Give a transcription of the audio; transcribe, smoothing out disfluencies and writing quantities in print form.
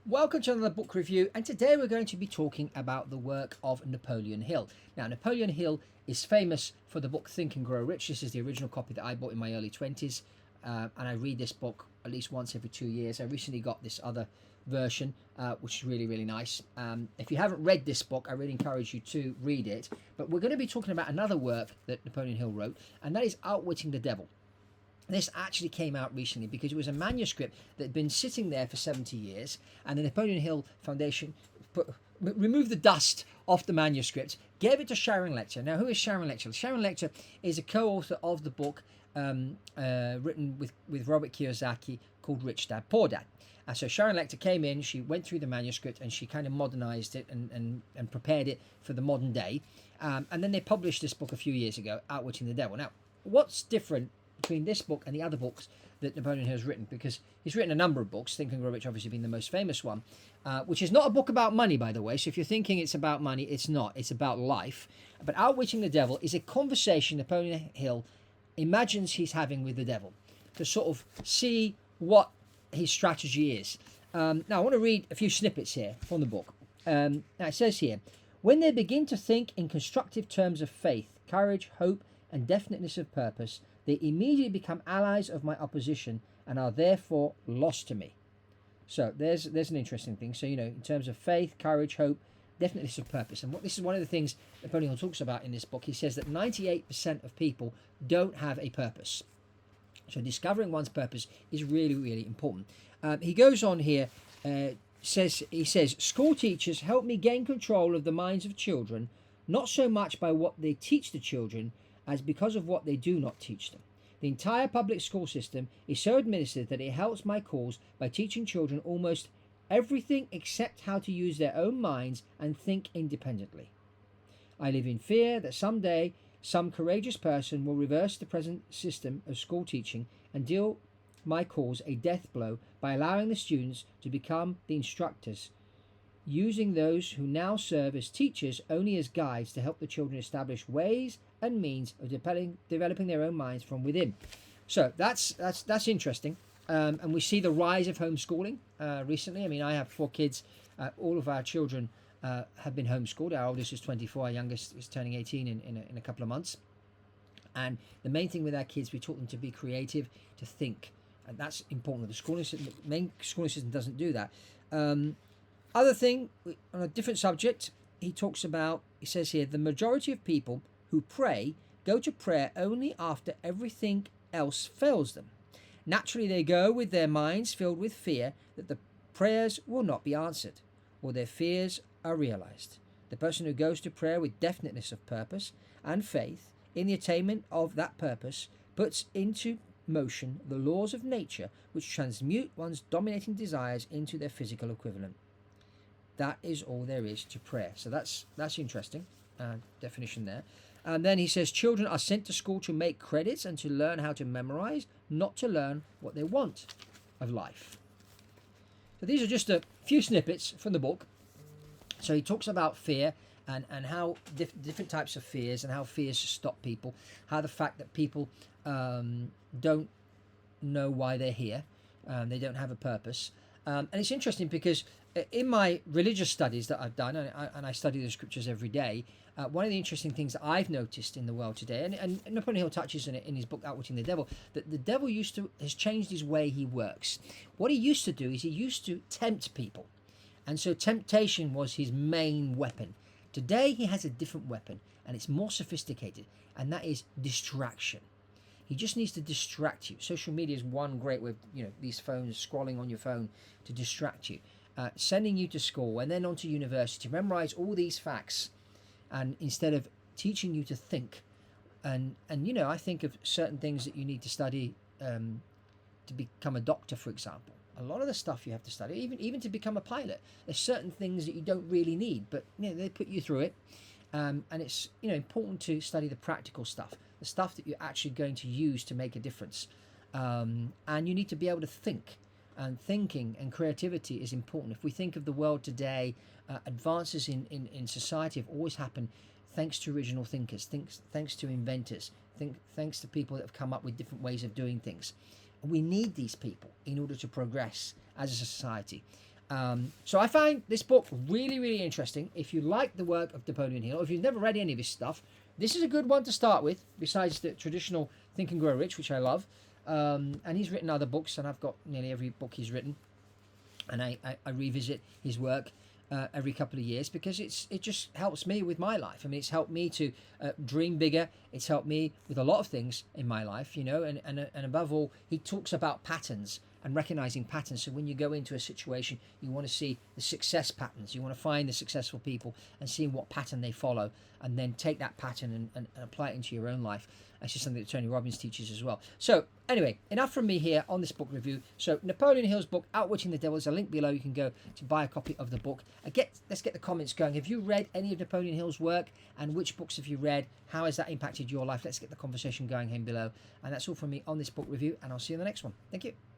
Welcome to another book review, and today we're going to be talking about the work of Napoleon Hill. Now, Napoleon Hill is famous for the book Think and Grow Rich. This is the original copy that I bought in my early 20s, and I read this book at least once every 2 years. I recently got this other version, which is really, really nice. If you haven't read this book, I really encourage you to read it. But we're going to be talking about another work that Napoleon Hill wrote, and that is Outwitting the Devil. This actually came out recently because it was a manuscript that had been sitting there for 70 years, and the Napoleon Hill Foundation removed the dust off the manuscript, gave it to Sharon Lecter. Now, who is Sharon Lecter? Sharon Lecter is a co-author of the book written with Robert Kiyosaki called Rich Dad, Poor Dad. So Sharon Lecter came in, she went through the manuscript and she kind of modernized it and prepared it for the modern day. And then they published this book a few years ago, Outwitting the Devil. Now, what's different between this book and the other books that Napoleon Hill has written? Because he's written a number of books, Think and Grow Rich obviously being the most famous one, which is not a book about money, by the way. So if you're thinking it's about money, it's not. It's about life. But Outwitting the Devil is a conversation Napoleon Hill imagines he's having with the devil to sort of see what his strategy is. Now, I want to read a few snippets here from the book. Now, it says here, when they begin to think in constructive terms of faith, courage, hope, and definiteness of purpose, they immediately become allies of my opposition and are therefore lost to me. So there's an interesting thing. So, in terms of faith, courage, hope, definiteness of purpose. And this is one of the things Napoleon Hill talks about in this book. He says that 98% of people don't have a purpose. So discovering one's purpose is really, really important. He goes on here, he says, school teachers help me gain control of the minds of children, not so much by what they teach the children, as because of what they do not teach them. The entire public school system is so administered that it helps my cause by teaching children almost everything except how to use their own minds and think independently. I live in fear that someday some courageous person will reverse the present system of school teaching and deal my cause a death blow by allowing the students to become the instructors, using those who now serve as teachers only as guides to help the children establish ways and means of developing their own minds from within. So that's interesting. And we see the rise of homeschooling recently. I mean, I have 4 kids. All of our children have been homeschooled. Our oldest is 24. Our youngest is turning 18 in a couple of months. And the main thing with our kids, we taught them to be creative, to think. And that's important. The main schooling system doesn't do that. Other thing, on a different subject, he says here, the majority of people who pray go to prayer only after everything else fails them. Naturally, they go with their minds filled with fear that the prayers will not be answered, or their fears are realized. The person who goes to prayer with definiteness of purpose and faith in the attainment of that purpose puts into motion the laws of nature which transmute one's dominating desires into their physical equivalent. That is all there is to prayer. So that's interesting definition there. And then he says, children are sent to school to make credits and to learn how to memorize, not to learn what they want of life. So these are just a few snippets from the book. So he talks about fear and how different types of fears and how fears stop people, how the fact that people don't know why they're here, they don't have a purpose. And it's interesting because in my religious studies that I've done, and I study the scriptures every day, one of the interesting things that I've noticed in the world today, and Napoleon Hill touches on it in his book Outwitting the Devil, that the devil has changed his way he works. What he used to do is he used to tempt people. And so temptation was his main weapon. Today he has a different weapon, and it's more sophisticated, and that is distraction. He just needs to distract you. Social media is one great way, these phones, scrolling on your phone to distract you. Sending you to school and then on to university to memorize all these facts, and instead of teaching you to think. And I think of certain things that you need to study to become a doctor, for example. A lot of the stuff you have to study, even to become a pilot, there's certain things that you don't really need, but they put you through it. And it's important to study the practical stuff, the stuff that you're actually going to use to make a difference. And you need to be able to think. And thinking and creativity is important. If we think of the world today, advances in society have always happened thanks to original thinkers, thanks to inventors, thanks to people that have come up with different ways of doing things. We need these people in order to progress as a society. So I find this book really, really interesting. If you like the work of Napoleon Hill, or if you've never read any of his stuff, this is a good one to start with, besides the traditional Think and Grow Rich, which I love. And he's written other books, and I've got nearly every book he's written. And I revisit his work every couple of years, because it just helps me with my life. I mean, it's helped me to dream bigger. It's helped me with a lot of things in my life, you know, and above all, he talks about patterns and recognizing patterns. So when you go into a situation, you want to see the success patterns. You want to find the successful people and see what pattern they follow, and then take that pattern and apply it into your own life. That's just something that Tony Robbins teaches as well. So anyway, enough from me here on this book review. So Napoleon Hill's book, Outwitting the Devil, is a link below. You can go to buy a copy of the book. Let's get the comments going. Have you read any of Napoleon Hill's work, and which books have you read? How has that impacted your life? Let's get the conversation going here below. And that's all from me on this book review, and I'll see you in the next one. Thank you.